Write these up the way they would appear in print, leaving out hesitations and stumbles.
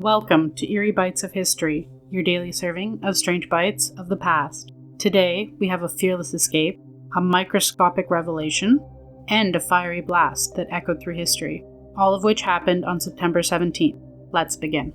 Welcome to Eerie Bites of History, your daily serving of strange bites of the past. Today, we have a fearless escape, a microscopic revelation, and a fiery blast that echoed through history, all of which happened on September 17th. Let's begin.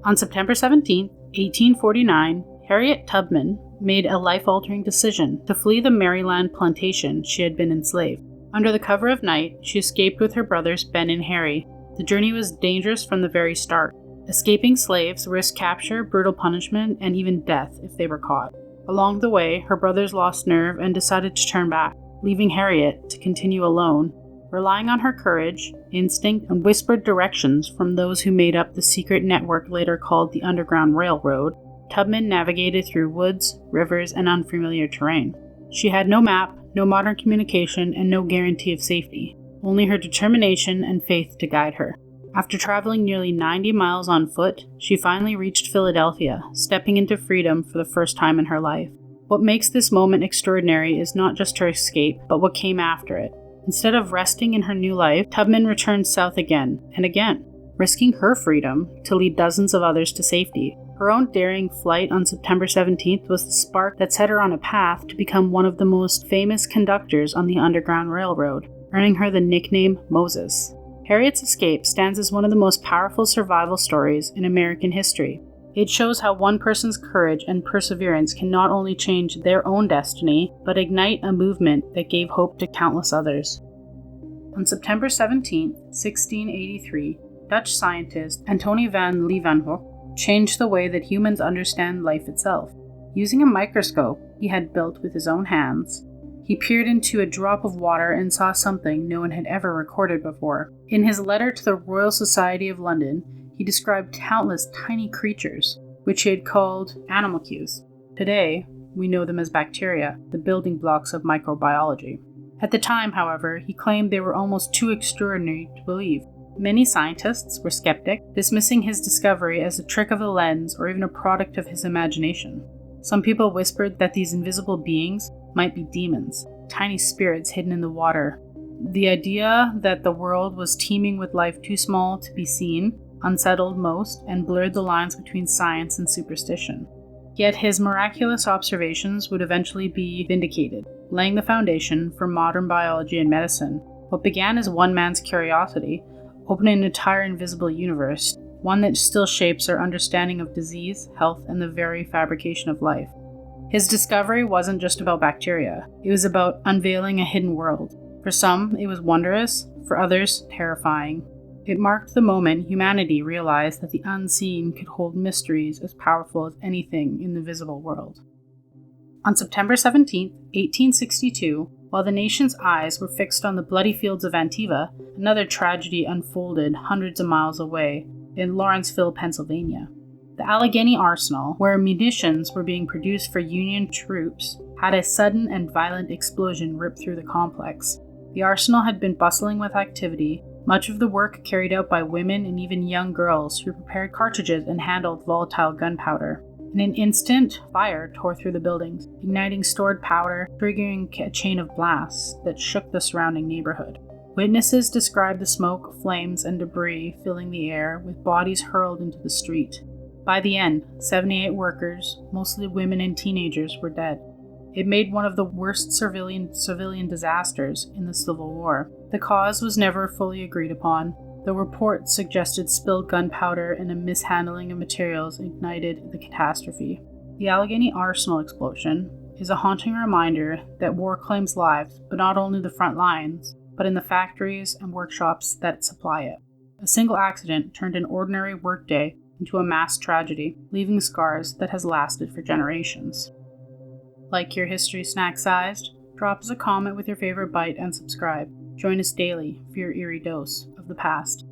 On September 17th, 1849, Harriet Tubman made a life-altering decision to flee the Maryland plantation she had been enslaved. Under the cover of night, she escaped with her brothers Ben and Harry. The journey was dangerous from the very start. Escaping slaves risked capture, brutal punishment, and even death if they were caught. Along the way, her brothers lost nerve and decided to turn back, leaving Harriet to continue alone. Relying on her courage, instinct, and whispered directions from those who made up the secret network later called the Underground Railroad, Tubman navigated through woods, rivers, and unfamiliar terrain. She had no map, no modern communication, and no guarantee of safety. Only her determination and faith to guide her. After traveling nearly 90 miles on foot, she finally reached Philadelphia, stepping into freedom for the first time in her life. What makes this moment extraordinary is not just her escape, but what came after it. Instead of resting in her new life, Tubman returned south again and again, risking her freedom to lead dozens of others to safety. Her own daring flight on September 17th was the spark that set her on a path to become one of the most famous conductors on the Underground Railroad, earning her the nickname Moses. Harriet's escape stands as one of the most powerful survival stories in American history. It shows how one person's courage and perseverance can not only change their own destiny, but ignite a movement that gave hope to countless others. On September 17, 1683, Dutch scientist Antonie van Leeuwenhoek changed the way that humans understand life itself. Using a microscope he had built with his own hands, he peered into a drop of water and saw something no one had ever recorded before. In his letter to the Royal Society of London, he described countless tiny creatures, which he had called animalcules. Today, we know them as bacteria, the building blocks of microbiology. At the time, however, he claimed they were almost too extraordinary to believe. Many scientists were skeptic, dismissing his discovery as a trick of the lens or even a product of his imagination. Some people whispered that these invisible beings might be demons, tiny spirits hidden in the water. The idea that the world was teeming with life too small to be seen unsettled most and blurred the lines between science and superstition. Yet his miraculous observations would eventually be vindicated, laying the foundation for modern biology and medicine. What began as one man's curiosity opened an entire invisible universe, one that still shapes our understanding of disease, health, and the very fabrication of life. His discovery wasn't just about bacteria. It was about unveiling a hidden world. For some, it was wondrous. For others, terrifying. It marked the moment humanity realized that the unseen could hold mysteries as powerful as anything in the visible world. On September 17, 1862, while the nation's eyes were fixed on the bloody fields of Antiva, another tragedy unfolded hundreds of miles away in Lawrenceville, Pennsylvania. The Allegheny Arsenal, where munitions were being produced for Union troops, had a sudden and violent explosion rip through the complex. The arsenal had been bustling with activity, much of the work carried out by women and even young girls who prepared cartridges and handled volatile gunpowder. In an instant, fire tore through the buildings, igniting stored powder, triggering a chain of blasts that shook the surrounding neighborhood. Witnesses described the smoke, flames, and debris filling the air, with bodies hurled into the street. By the end, 78 workers, mostly women and teenagers, were dead. It made one of the worst civilian disasters in the Civil War. The cause was never fully agreed upon, though reports suggested spilled gunpowder and a mishandling of materials ignited the catastrophe. The Allegheny Arsenal explosion is a haunting reminder that war claims lives, but not only the front lines, but in the factories and workshops that supply it. A single accident turned an ordinary workday into a mass tragedy, leaving scars that has lasted for generations. Like your history snack-sized? Drop us a comment with your favorite bite and subscribe. Join us daily for your eerie dose of the past.